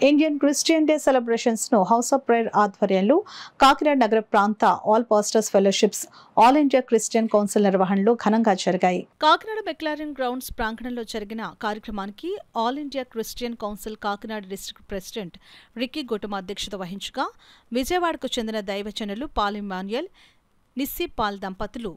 Indian Christian day celebrations ను house of prayer ఆధ్వర్యంలో కాకినాడ నగర ప్రాంత all pastors fellowships all India Christian council నిర్వహణలో ఘనంగా జరిగాయి. కాకినాడ మెక్లారెన్ గ్రౌండ్స్ ప్రాంగణంలో జరిగిన కార్యక్రమానికి all India Christian council Kakinada district president Ricky Gautam అధ్యక్షత వహించగా విజయవాడకు చెందిన దైవజనులు పాల్ ఇమ్మాన్యుయల్, నిస్సీ పాల్ దంపతులు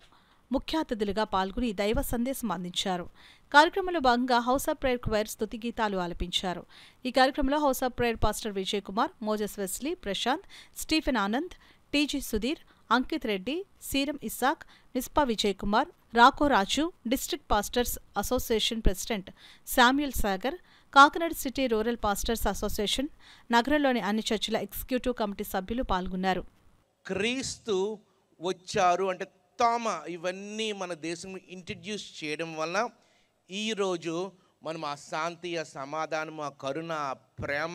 ముఖ్య అతిథులుగా పాల్గొని దైవ సందేశం అందించారు. కార్యక్రమంలో భాగంగా హౌస్ ఆఫ్ ప్రేయర్ క్వైర్ స్తుతి గీతాలు ఆలపించారు. ఈ కార్యక్రమంలో House of Prayer pastor Vijay Kumar, Moses Wesley, Prashanth, Stephen Anand, TG Sudheer, Ankit Reddy, Seeram Isaac, నిస్పా విజయ్ కుమార్, రాకో Raju, district pastors association president Samuel Sagar, Kakinada city rural pastors association, నగరంలోని అన్ని చర్చిల ఎగ్జిక్యూటివ్ కమిటీ సభ్యులు పాల్గొన్నారు. క్రీస్తు వచ్చారు అంటే తోమ ఇవన్నీ మన దేశంలో ఇంట్రడ్యూస్ చేయడం వల్ల ఈరోజు మనం ఆ శాంతి, ఆ సమాధానం, ఆ కరుణ, ఆ ప్రేమ,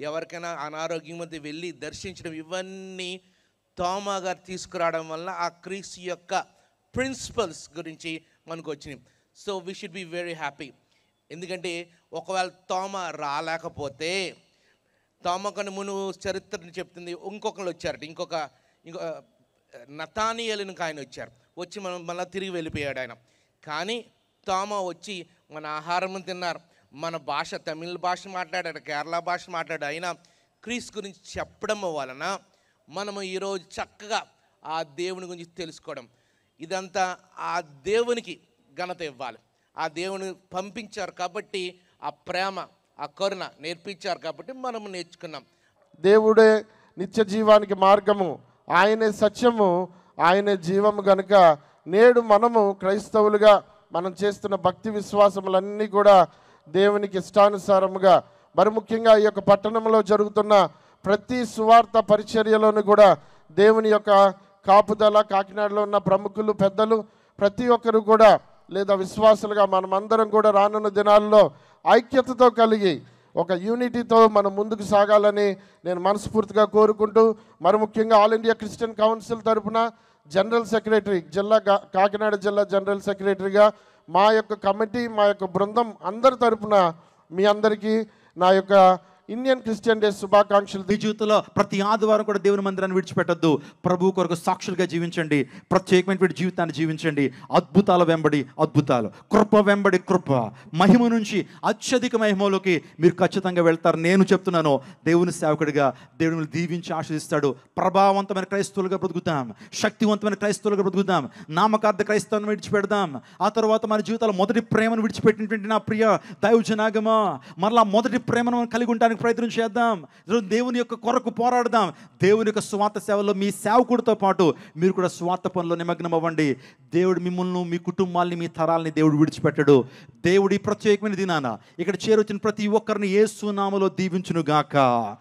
ఎవరికైనా అనారోగ్యం మధ్య వెళ్ళి దర్శించడం, ఇవన్నీ తోమ గారు తీసుకురావడం వల్ల ఆ క్రీస్తు యొక్క ప్రిన్సిపల్స్ గురించి మనకు వచ్చినాయి. So we should be very happy. ఎందుకంటే ఒకవేళ తోమ రాలేకపోతే, తోమకను మును చరిత్రను చెప్తుంది, ఇంకొకరు వచ్చారట, ఇంకొక నతానియేలునికి ఆయన వచ్చారు, వచ్చి మనం మళ్ళీ తిరిగి వెళ్ళిపోయాడు ఆయన. కానీ తోమ వచ్చి మన ఆహారం తిన్నారు, మన భాష తమిళ భాష మాట్లాడాడు, కేరళ భాష మాట్లాడాడు. అయినా క్రీస్తు గురించి చెప్పడం వలన మనము ఈరోజు చక్కగా ఆ దేవుని గురించి తెలుసుకోవడం, ఇదంతా ఆ దేవునికి ఘనత ఇవ్వాలి. ఆ దేవుని పంపించారు కాబట్టి, ఆ ప్రేమ, ఆ కరుణ నేర్పించారు కాబట్టి మనము నేర్చుకున్నాం. దేవుడే నిత్య జీవానికి మార్గము, ఆయనే సత్యము, ఆయనే జీవము గనుక నేడు మనము క్రైస్తవులుగా మనం చేస్తున్న భక్తి విశ్వాసములన్నీ కూడా దేవునికి ఇష్టానుసారముగా, మరి ముఖ్యంగా ఈ యొక్క పట్టణంలో జరుగుతున్న ప్రతి సువార్త పరిచర్యలోనూ కూడా దేవుని యొక్క కాపుదల, కాకినాడలో ఉన్న ప్రముఖులు, పెద్దలు ప్రతి ఒక్కరు కూడా లేదా విశ్వాసులుగా మనమందరం కూడా రానున్న దినాల్లో ఐక్యతతో కలిగి ఒక యూనిటీతో మనం ముందుకు సాగాలని నేను మనస్ఫూర్తిగా కోరుకుంటూ, మరి ముఖ్యంగా ఆల్ ఇండియా క్రిస్టియన్ కౌన్సిల్ తరఫున జనరల్ సెక్రటరీ, కాకినాడ జిల్లా జనరల్ సెక్రటరీగా మా యొక్క కమిటీ, మా యొక్క బృందం అందరి తరఫున మీ అందరికీ నా యొక్క ఇండియన్ క్రిస్టియన్ డే శుభాకాంక్షలు. మీ జీవితంలో ప్రతి ఆదివారం కూడా దేవుని మందిరాన్ని విడిచిపెట్టద్దు. ప్రభువు కొరకు సాక్షులుగా జీవించండి, ప్రత్యేకమైన జీవితాన్ని జీవించండి. అద్భుతాల వెంబడి అద్భుతాలు, కృప వెంబడి కృప, మహిమ నుంచి అత్యధిక మహిమలోకి మీరు ఖచ్చితంగా వెళ్తారు. నేను చెప్తున్నాను, దేవుని సేవకుడిగా దేవుని దీవించి ఆశీర్దిస్తాడు. ప్రభావవంతమైన క్రైస్తవులుగా బ్రతుకుతాం, శక్తివంతమైన క్రైస్తవులుగా బ్రతుకుతాం, నామకార్థ క్రైస్తవాన్ని విడిచిపెడదాం. ఆ తర్వాత మన జీవితాల్లో మొదటి ప్రేమను విడిచిపెట్టినటువంటి నా ప్రియ దైవజనాగమా, మరలా మొదటి ప్రేమను కలిగి ఉంటానికి ప్రయత్నం చేద్దాం. దేవుని యొక్క కొరకు పోరాడదాం. దేవుని యొక్క స్వార్థ సేవలో మీ సేవకుడితో పాటు మీరు కూడా స్వార్థ పనుల్లో నిమగ్నం అవ్వండి. దేవుడు మిమ్మల్ని, మీ కుటుంబాన్ని, మీ తరాలని దేవుడు విడిచిపెట్టడు. దేవుడి ప్రత్యేకమైన దినాన ఇక్కడ చేరొచ్చిన ప్రతి ఒక్కరిని యేసు నామములో దీవించును గాక.